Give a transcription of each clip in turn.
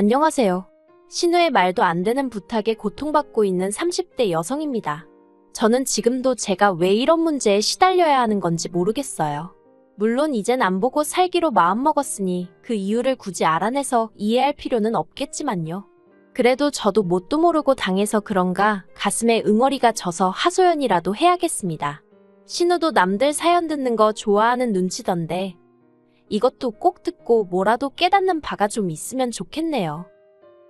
안녕하세요. 신우의 말도 안 되는 부탁에 고통받고 있는 30대 여성입니다. 저는 지금도 제가 왜 이런 문제에 시달려야 하는 건지 모르겠어요. 물론 이젠 안 보고 살기로 마음먹었으니 그 이유를 굳이 알아내서 이해할 필요는 없겠지만요. 그래도 저도 뭣도 모르고 당해서 그런가 가슴에 응어리가 져서 하소연이라도 해야겠습니다. 신우도 남들 사연 듣는 거 좋아하는 눈치던데 이것도 꼭 듣고 뭐라도 깨닫는 바가 좀 있으면 좋겠네요.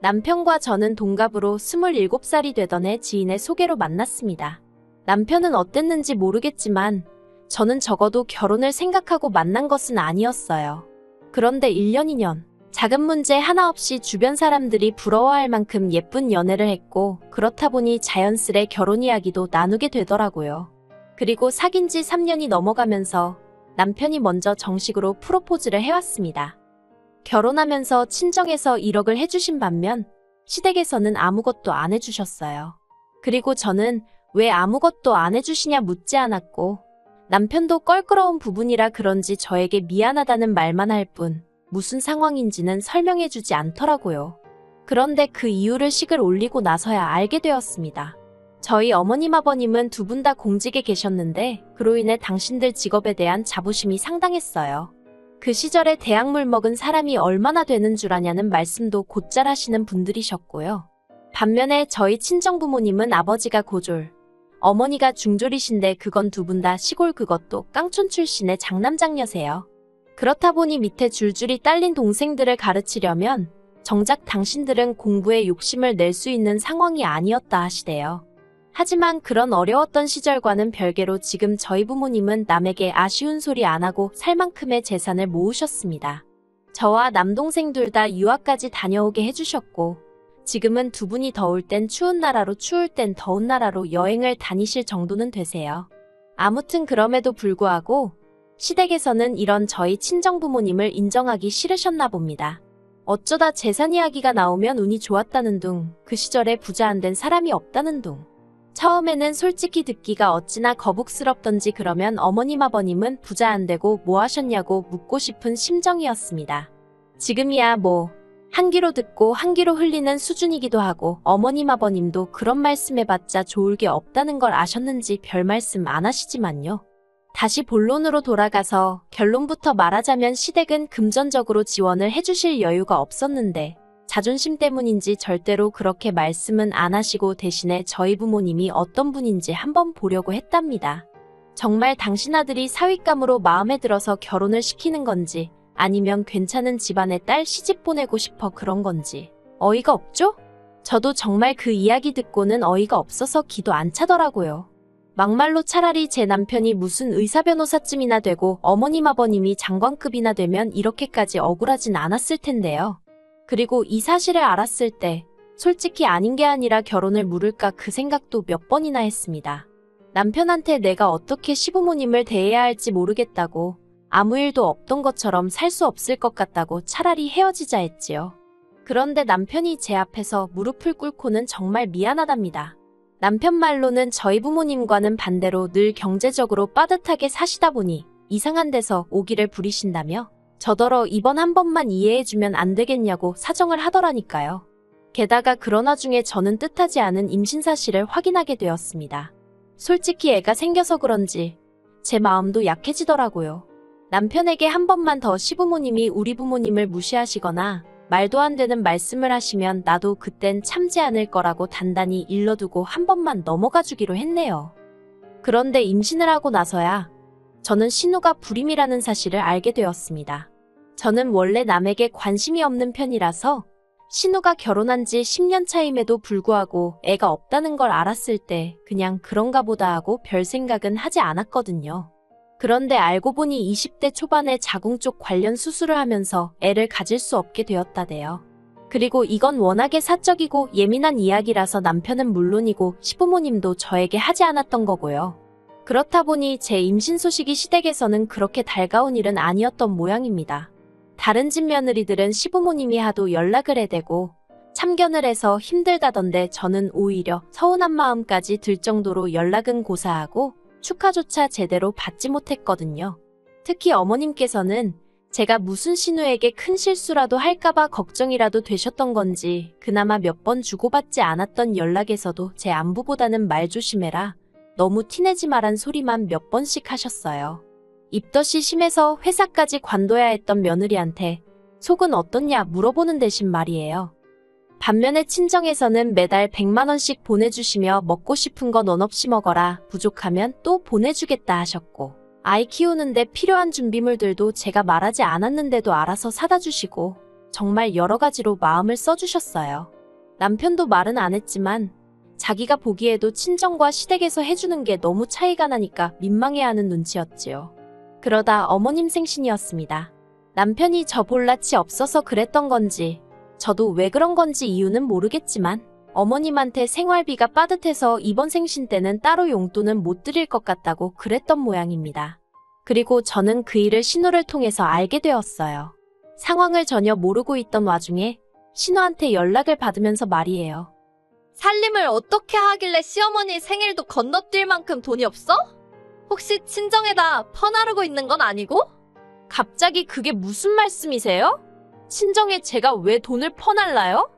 남편과 저는 동갑으로 27살이 되던 해 지인의 소개로 만났습니다. 남편은 어땠는지 모르겠지만 저는 적어도 결혼을 생각하고 만난 것은 아니었어요. 그런데 1년 2년 작은 문제 하나 없이 주변 사람들이 부러워할 만큼 예쁜 연애를 했고 그렇다 보니 자연스레 결혼 이야기도 나누게 되더라고요. 그리고 사귄 지 3년이 넘어가면서 남편이 먼저 정식으로 프로포즈를 해왔습니다. 결혼하면서 친정에서 1억을 해주신 반면 시댁에서는 아무것도 안 해주셨어요. 그리고 저는 왜 아무것도 안 해주시냐 묻지 않았고 남편도 껄끄러운 부분이라 그런지 저에게 미안하다는 말만 할 뿐 무슨 상황인지는 설명해주지 않더라고요. 그런데 그 이유를 식을 올리고 나서야 알게 되었습니다. 저희 어머님 아버님은 두 분 다 공직에 계셨는데 그로 인해 당신들 직업에 대한 자부심이 상당했어요. 그 시절에 대학물 먹은 사람이 얼마나 되는 줄 아냐는 말씀도 곧잘 하시는 분들이셨고요. 반면에 저희 친정부모님은 아버지가 고졸, 어머니가 중졸이신데 그건 두 분 다 시골 그것도 깡촌 출신의 장남장녀세요. 그렇다 보니 밑에 줄줄이 딸린 동생들을 가르치려면 정작 당신들은 공부에 욕심을 낼 수 있는 상황이 아니었다 하시대요. 하지만 그런 어려웠던 시절과는 별개로 지금 저희 부모님은 남에게 아쉬운 소리 안 하고 살 만큼의 재산을 모으셨습니다. 저와 남동생 둘 다 유학까지 다녀오게 해주셨고 지금은 두 분이 더울 땐 추운 나라로 추울 땐 더운 나라로 여행을 다니실 정도는 되세요. 아무튼 그럼에도 불구하고 시댁에서는 이런 저희 친정부모님을 인정하기 싫으셨나 봅니다. 어쩌다 재산 이야기가 나오면 운이 좋았다는 둥, 그 시절에 부자 안 된 사람이 없다는 둥. 처음에는 솔직히 듣기가 어찌나 거북스럽던지 그러면 어머님 아버님은 부자 안 되고 뭐 하셨냐고 묻고 싶은 심정이었습니다. 지금이야 뭐 한 귀로 듣고 한 귀로 흘리는 수준이기도 하고 어머님 아버님도 그런 말씀해봤자 좋을 게 없다는 걸 아셨는지 별 말씀 안 하시지만요. 다시 본론으로 돌아가서 결론부터 말하자면 시댁은 금전적으로 지원을 해주실 여유가 없었는데 자존심 때문인지 절대로 그렇게 말씀은 안 하시고 대신에 저희 부모님이 어떤 분인지 한번 보려고 했답니다. 정말 당신 아들이 사윗감으로 마음에 들어서 결혼을 시키는 건지 아니면 괜찮은 집안에 딸 시집 보내고 싶어 그런 건지 어이가 없죠? 저도 정말 그 이야기 듣고는 어이가 없어서 기도 안 차더라고요. 막말로 차라리 제 남편이 무슨 의사 변호사쯤이나 되고 어머님 아버님이 장관급이나 되면 이렇게까지 억울하진 않았을 텐데요. 그리고 이 사실을 알았을 때 솔직히 아닌 게 아니라 결혼을 물을까 그 생각도 몇 번이나 했습니다. 남편한테 내가 어떻게 시부모님을 대해야 할지 모르겠다고 아무 일도 없던 것처럼 살 수 없을 것 같다고 차라리 헤어지자 했지요. 그런데 남편이 제 앞에서 무릎을 꿇고는 정말 미안하답니다. 남편 말로는 저희 부모님과는 반대로 늘 경제적으로 빠듯하게 사시다 보니 이상한 데서 오기를 부리신다며 저더러 이번 한 번만 이해해주면 안 되겠냐고 사정을 하더라니까요. 게다가 그런 와중에 저는 뜻하지 않은 임신 사실을 확인하게 되었습니다. 솔직히 애가 생겨서 그런지 제 마음도 약해지더라고요. 남편에게 한 번만 더 시부모님이 우리 부모님을 무시하시거나 말도 안 되는 말씀을 하시면 나도 그땐 참지 않을 거라고 단단히 일러두고 한 번만 넘어가 주기로 했네요. 그런데 임신을 하고 나서야 저는 신우가 불임이라는 사실을 알게 되었습니다. 저는 원래 남에게 관심이 없는 편이라서 신우가 결혼한 지 10년 차임에도 불구하고 애가 없다는 걸 알았을 때 그냥 그런가 보다 하고 별 생각은 하지 않았거든요. 그런데 알고 보니 20대 초반에 자궁 쪽 관련 수술을 하면서 애를 가질 수 없게 되었다대요. 그리고 이건 워낙에 사적이고 예민한 이야기라서 남편은 물론이고 시부모님도 저에게 하지 않았던 거고요. 그렇다 보니 제 임신 소식이 시댁에서는 그렇게 달가운 일은 아니었던 모양입니다. 다른 집 며느리들은 시부모님이 하도 연락을 해대고 참견을 해서 힘들다던데 저는 오히려 서운한 마음까지 들 정도로 연락은 고사하고 축하조차 제대로 받지 못했거든요. 특히 어머님께서는 제가 무슨 신우에게 큰 실수라도 할까봐 걱정이라도 되셨던 건지 그나마 몇 번 주고받지 않았던 연락에서도 제 안부보다는 말 조심해라, 너무 티내지 마란 소리만 몇 번씩 하셨어요. 입덧이 심해서 회사까지 관둬야 했던 며느리한테 속은 어떻냐 물어보는 대신 말이에요. 반면에 친정에서는 매달 100만 원씩 보내주시며 먹고 싶은 거 넌 없이 먹어라, 부족하면 또 보내주겠다 하셨고, 아이 키우는데 필요한 준비물들도 제가 말하지 않았는데도 알아서 사다 주시고 정말 여러 가지로 마음을 써주셨어요. 남편도 말은 안 했지만 자기가 보기에도 친정과 시댁에서 해주는 게 너무 차이가 나니까 민망해하는 눈치였지요. 그러다 어머님 생신이었습니다. 남편이 저 볼낯이 없어서 그랬던 건지 저도 왜 그런 건지 이유는 모르겠지만 어머님한테 생활비가 빠듯해서 이번 생신 때는 따로 용돈은 못 드릴 것 같다고 그랬던 모양입니다. 그리고 저는 그 일을 신우를 통해서 알게 되었어요. 상황을 전혀 모르고 있던 와중에 신우한테 연락을 받으면서 말이에요. 살림을 어떻게 하길래 시어머니 생일도 건너뛸 만큼 돈이 없어? 혹시 친정에다 퍼나르고 있는 건 아니고? 갑자기 그게 무슨 말씀이세요? 친정에 제가 왜 돈을 퍼날라요?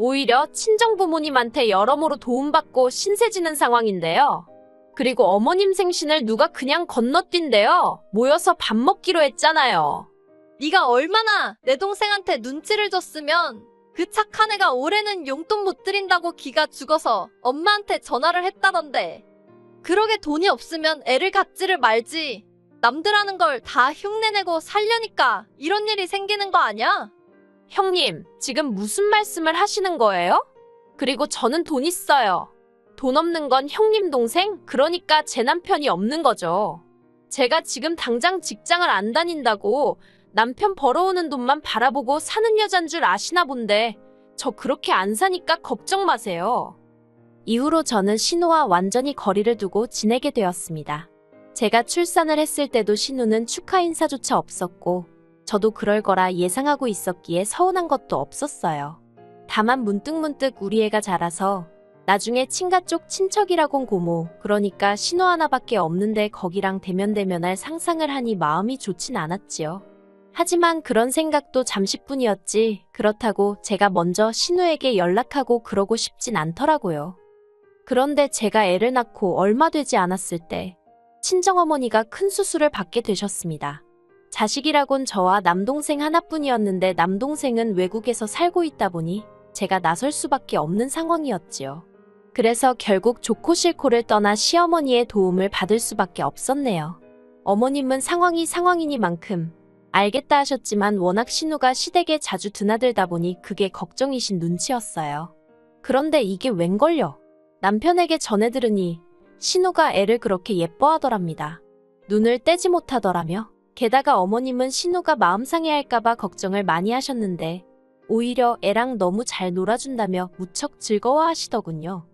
오히려 친정 부모님한테 여러모로 도움받고 신세지는 상황인데요. 그리고 어머님 생신을 누가 그냥 건너뛴대요. 모여서 밥 먹기로 했잖아요. 네가 얼마나 내 동생한테 눈치를 줬으면 그 착한 애가 올해는 용돈 못 드린다고 기가 죽어서 엄마한테 전화를 했다던데. 그러게 돈이 없으면 애를 갖지를 말지. 남들 하는 걸 다 흉내내고 살려니까 이런 일이 생기는 거 아니야? 형님, 지금 무슨 말씀을 하시는 거예요? 그리고 저는 돈 있어요. 돈 없는 건 형님 동생, 그러니까 제 남편이 없는 거죠. 제가 지금 당장 직장을 안 다닌다고 남편 벌어오는 돈만 바라보고 사는 여잔 줄 아시나 본데 저 그렇게 안 사니까 걱정 마세요. 이후로 저는 신우와 완전히 거리를 두고 지내게 되었습니다. 제가 출산을 했을 때도 신우는 축하 인사조차 없었고 저도 그럴 거라 예상하고 있었기에 서운한 것도 없었어요. 다만 문득문득 우리 애가 자라서 나중에 친가 쪽 친척이라곤 고모, 그러니까 신우 하나밖에 없는데 거기랑 대면대면할 상상을 하니 마음이 좋진 않았지요. 하지만 그런 생각도 잠시뿐이었지 그렇다고 제가 먼저 신우에게 연락하고 그러고 싶진 않더라고요. 그런데 제가 애를 낳고 얼마 되지 않았을 때 친정어머니가 큰 수술을 받게 되셨습니다. 자식이라곤 저와 남동생 하나뿐이었는데 남동생은 외국에서 살고 있다 보니 제가 나설 수밖에 없는 상황이었지요. 그래서 결국 좋고 싫고를 떠나 시어머니의 도움을 받을 수밖에 없었네요. 어머님은 상황이 상황이니만큼 알겠다 하셨지만 워낙 신우가 시댁에 자주 드나들다 보니 그게 걱정이신 눈치였어요. 그런데 이게 웬걸요? 남편에게 전해 들으니 신우가 애를 그렇게 예뻐하더랍니다. 눈을 떼지 못하더라며. 게다가 어머님은 신우가 마음 상해할까봐 걱정을 많이 하셨는데 오히려 애랑 너무 잘 놀아준다며 무척 즐거워하시더군요.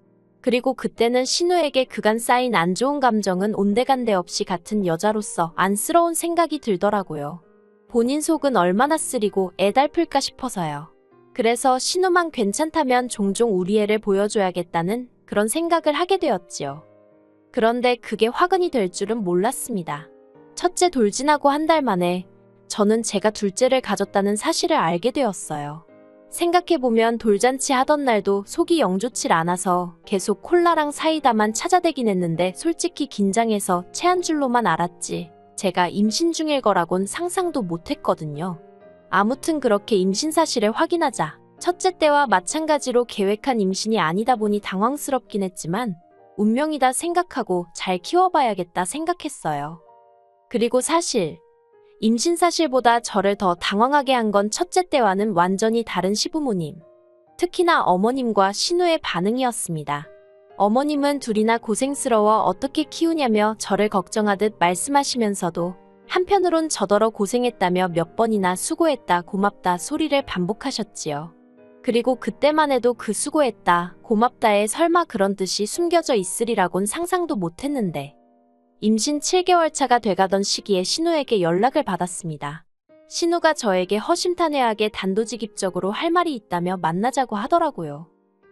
그리고 그때는 신우에게 그간 쌓인 안 좋은 감정은 온데간데 없이 같은 여자로서 안쓰러운 생각이 들더라고요. 본인 속은 얼마나 쓰리고 애달플까 싶어서요. 그래서 신우만 괜찮다면 종종 우리 애를 보여줘야겠다는 그런 생각을 하게 되었지요. 그런데 그게 화근이 될 줄은 몰랐습니다. 첫째 돌진하고 한 달 만에 저는 제가 둘째를 가졌다는 사실을 알게 되었어요. 생각해보면 돌잔치 하던 날도 속이 영 좋질 않아서 계속 콜라랑 사이다만 찾아대긴 했는데 솔직히 긴장해서 체한 줄로만 알았지 제가 임신 중일 거라곤 상상도 못했거든요. 아무튼 그렇게 임신 사실을 확인하자 첫째 때와 마찬가지로 계획한 임신이 아니다 보니 당황스럽긴 했지만 운명이다 생각하고 잘 키워봐야겠다 생각했어요. 그리고 사실 임신 사실보다 저를 더 당황하게 한 건 첫째 때와는 완전히 다른 시부모님, 특히나 어머님과 신우의 반응이었습니다. 어머님은 둘이나 고생스러워 어떻게 키우냐며 저를 걱정하듯 말씀하시면서도 한편으론 저더러 고생했다며 몇 번이나 수고했다 고맙다 소리를 반복하셨지요. 그리고 그때만 해도 그 수고했다 고맙다에 설마 그런 뜻이 숨겨져 있으리라곤 상상도 못했는데 임신 7개월 차가 돼가던 시기에 신우에게 연락을 받았습니다. 신우가 저에게 허심탄회하게 단도직입적으로 할 말이 있다며 만나자고 하더라고요.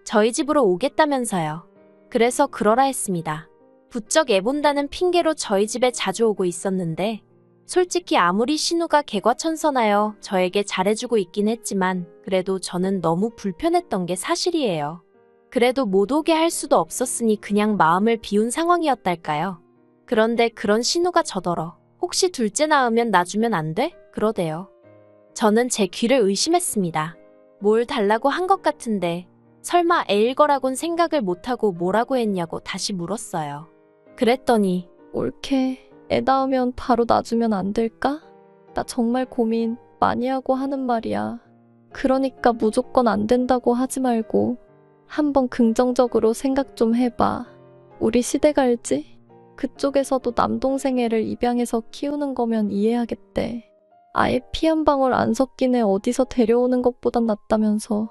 저희 집으로 오겠다면서요. 그래서 그러라 했습니다. 부쩍 애 본다는 핑계로 저희 집에 자주 오고 있었는데 솔직히 아무리 신우가 개과천선하여 저에게 잘해주고 있긴 했지만 그래도 저는 너무 불편했던 게 사실이에요. 그래도 못 오게 할 수도 없었으니 그냥 마음을 비운 상황이었달까요. 그런데 그런 신우가 저더러 혹시 둘째 낳으면 놔주면 안 돼? 그러대요. 저는 제 귀를 의심했습니다. 뭘 달라고 한 것 같은데 설마 애일 거라곤 생각을 못하고 뭐라고 했냐고 다시 물었어요. 그랬더니 옳게 애 낳으면 바로 놔주면 안 될까? 나 정말 고민 많이 하고 하는 말이야. 그러니까 무조건 안 된다고 하지 말고 한번 긍정적으로 생각 좀 해봐. 우리 시댁 알지? 그쪽에서도 남동생 애를 입양해서 키우는 거면 이해하겠대. 아예 피 한 방울 안 섞인 애 어디서 데려오는 것보단 낫다면서.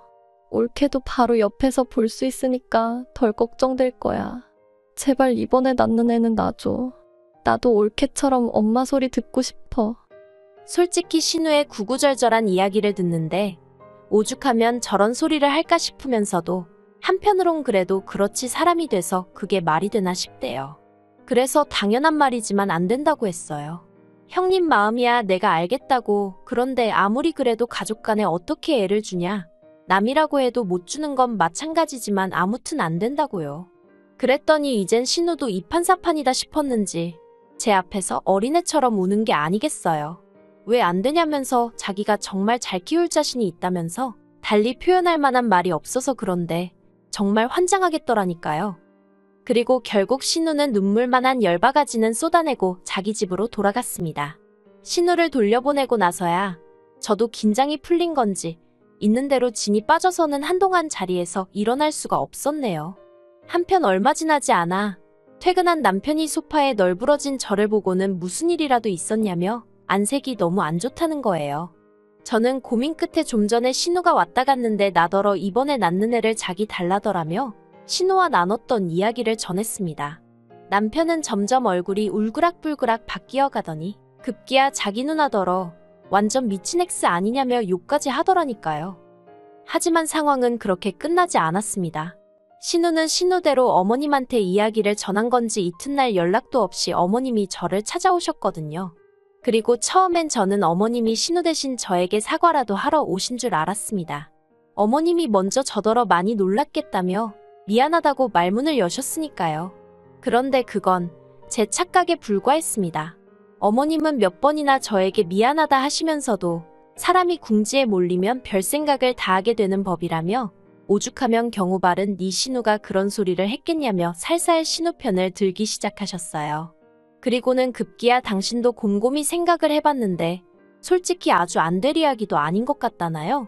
옳게도 바로 옆에서 볼 수 있으니까 덜 걱정될 거야. 제발 이번에 낳는 애는 놔줘. 나도 옳게처럼 엄마 소리 듣고 싶어. 솔직히 신우의 구구절절한 이야기를 듣는데 오죽하면 저런 소리를 할까 싶으면서도 한편으론 그래도 그렇지 사람이 돼서 그게 말이 되나 싶대요. 그래서 당연한 말이지만 안 된다고 했어요. 형님 마음이야 내가 알겠다고. 그런데 아무리 그래도 가족 간에 어떻게 애를 주냐. 남이라고 해도 못 주는 건 마찬가지지만 아무튼 안 된다고요. 그랬더니 이젠 신우도 이판사판이다 싶었는지 제 앞에서 어린애처럼 우는 게 아니겠어요. 왜 안 되냐면서 자기가 정말 잘 키울 자신이 있다면서 달리 표현할 만한 말이 없어서 그런데 정말 환장하겠더라니까요. 그리고 결국 신우는 눈물만한 10바가지는 쏟아내고 자기 집으로 돌아갔습니다. 신우를 돌려보내고 나서야 저도 긴장이 풀린 건지 있는 대로 진이 빠져서는 한동안 자리에서 일어날 수가 없었네요. 한편 얼마 지나지 않아 퇴근한 남편이 소파에 널브러진 저를 보고는 무슨 일이라도 있었냐며 안색이 너무 안 좋다는 거예요. 저는 고민 끝에 좀 전에 신우가 왔다 갔는데 나더러 이번에 낳는 애를 자기 달라더라며 신우와 나눴던 이야기를 전했습니다. 남편은 점점 얼굴이 울그락불그락 바뀌어 가더니 급기야 자기 누나더러 완전 미친 엑스 아니냐며 욕까지 하더라니까요. 하지만 상황은 그렇게 끝나지 않았습니다. 신우는 신우대로 어머님한테 이야기를 전한 건지 이튿날 연락도 없이 어머님이 저를 찾아오셨거든요. 그리고 처음엔 저는 어머님이 신우 대신 저에게 사과라도 하러 오신 줄 알았습니다. 어머님이 먼저 저더러 많이 놀랐겠다며 미안하다고 말문을 여셨으니까요. 그런데 그건 제 착각에 불과했습니다. 어머님은 몇 번이나 저에게 미안하다 하시면서도 사람이 궁지에 몰리면 별 생각을 다 하게 되는 법이라며 오죽하면 경우 바른 네 신우가 그런 소리를 했겠냐며 살살 신우 편을 들기 시작하셨어요. 그리고는 급기야 당신도 곰곰이 생각을 해봤는데 솔직히 아주 안 될 이야기도 아닌 것 같다나요?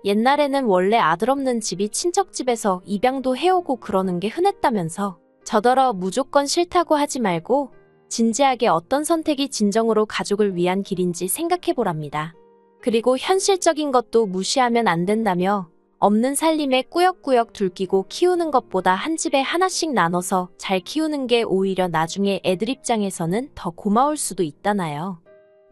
옛날에는 원래 아들 없는 집이 친척집에서 입양도 해오고 그러는 게 흔했다면서 저더러 무조건 싫다고 하지 말고 진지하게 어떤 선택이 진정으로 가족을 위한 길인지 생각해보랍니다. 그리고 현실적인 것도 무시하면 안 된다며 없는 살림에 꾸역꾸역 둘끼고 키우는 것보다 한 집에 하나씩 나눠서 잘 키우는 게 오히려 나중에 애들 입장에서는 더 고마울 수도 있다나요.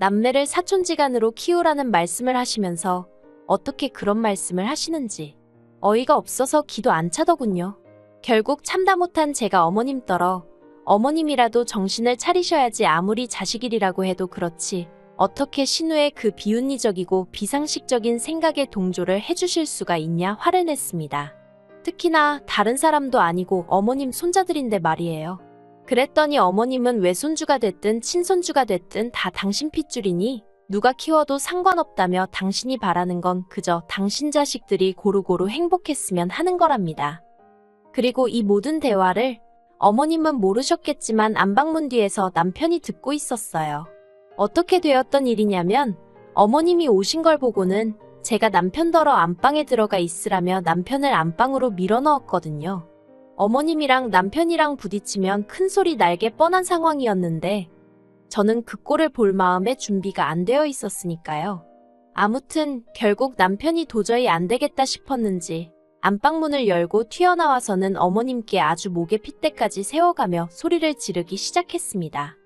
남매를 사촌지간으로 키우라는 말씀을 하시면서 어떻게 그런 말씀을 하시는지 어이가 없어서 기도 안 차더군요. 결국 참다 못한 제가 어머님 떨어 어머님이라도 정신을 차리셔야지 아무리 자식이라고 해도 그렇지 어떻게 신우의 그 비윤리적이고 비상식적인 생각에 동조를 해주실 수가 있냐 화를 냈습니다. 특히나 다른 사람도 아니고 어머님 손자들인데 말이에요. 그랬더니 어머님은 외손주가 됐든 친손주가 됐든 다 당신 핏줄이니 누가 키워도 상관없다며 당신이 바라는 건 그저 당신 자식들이 고루고루 행복했으면 하는 거랍니다. 그리고 이 모든 대화를 어머님은 모르셨겠지만 안방문 뒤에서 남편이 듣고 있었어요. 어떻게 되었던 일이냐면 어머님이 오신 걸 보고는 제가 남편더러 안방에 들어가 있으라며 남편을 안방으로 밀어 넣었거든요. 어머님이랑 남편이랑 부딪히면 큰 소리 날게 뻔한 상황이었는데 저는 그 꼴을 볼 마음의 준비가 안 되어 있었으니까요. 아무튼 결국 남편이 도저히 안 되겠다 싶었는지 안방문을 열고 튀어나와서는 어머님께 아주 목에 핏대까지 세워가며 소리를 지르기 시작했습니다.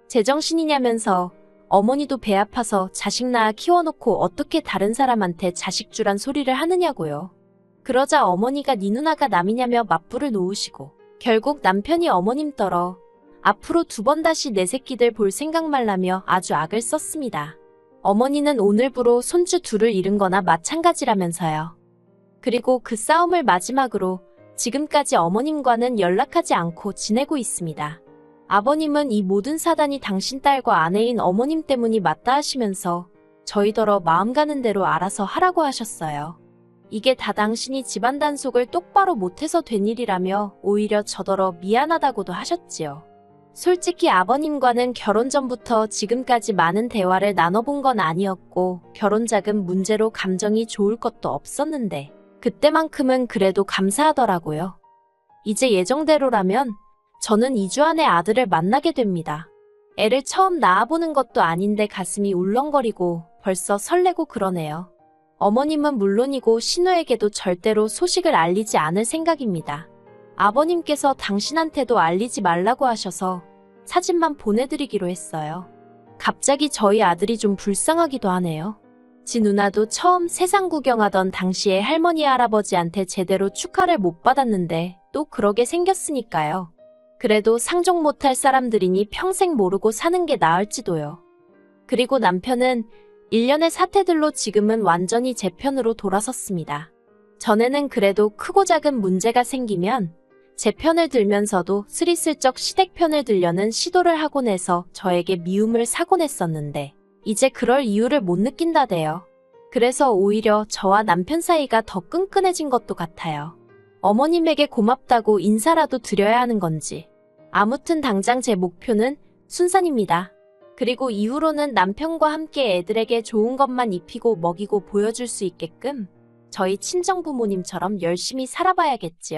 제정신이냐면서 어머니도 배 아파서 자식 낳아 키워놓고 어떻게 다른 사람한테 자식 주란 소리를 하느냐고요. 그러자 어머니가 네 누나가 남이냐며 맞불을 놓으시고 결국 남편이 어머님 떨어 앞으로 2번 다시 내 새끼들 볼 생각 말라며 아주 악을 썼습니다. 어머니는 오늘부로 손주 2을 잃은 거나 마찬가지라면서요. 그리고 그 싸움을 마지막으로 지금까지 어머님과는 연락하지 않고 지내고 있습니다. 아버님은 이 모든 사단이 당신 딸과 아내인 어머님 때문이 맞다 하시면서 저희더러 마음 가는 대로 알아서 하라고 하셨어요. 이게 다 당신이 집안 단속을 똑바로 못해서 된 일이라며 오히려 저더러 미안하다고도 하셨지요. 솔직히 아버님과는 결혼 전부터 지금까지 많은 대화를 나눠본 건 아니었고 결혼 자금 문제로 감정이 좋을 것도 없었는데 그때만큼은 그래도 감사하더라고요. 이제 예정대로라면 저는 2주 안에 아들을 만나게 됩니다. 애를 처음 낳아보는 것도 아닌데 가슴이 울렁거리고 벌써 설레고 그러네요. 어머님은 물론이고 신우에게도 절대로 소식을 알리지 않을 생각입니다. 아버님께서 당신한테도 알리지 말라고 하셔서 사진만 보내드리기로 했어요. 갑자기 저희 아들이 좀 불쌍하기도 하네요. 지 누나도 처음 세상 구경하던 당시에 할머니 할아버지한테 제대로 축하를 못 받았는데 또 그러게 생겼으니까요. 그래도 상종 못할 사람들이니 평생 모르고 사는 게 나을지도요. 그리고 남편은 일련의 사태들로 지금은 완전히 제 편으로 돌아섰습니다. 전에는 그래도 크고 작은 문제가 생기면 제 편을 들면서도 스리슬쩍 시댁 편을 들려는 시도를 하곤 해서 저에게 미움을 사곤 했었는데 이제 그럴 이유를 못 느낀다대요. 그래서 오히려 저와 남편 사이가 더 끈끈해진 것도 같아요. 어머님에게 고맙다고 인사라도 드려야 하는 건지. 아무튼 당장 제 목표는 순산입니다. 그리고 이후로는 남편과 함께 애들에게 좋은 것만 입히고 먹이고 보여줄 수 있게끔 저희 친정부모님처럼 열심히 살아봐야겠지요.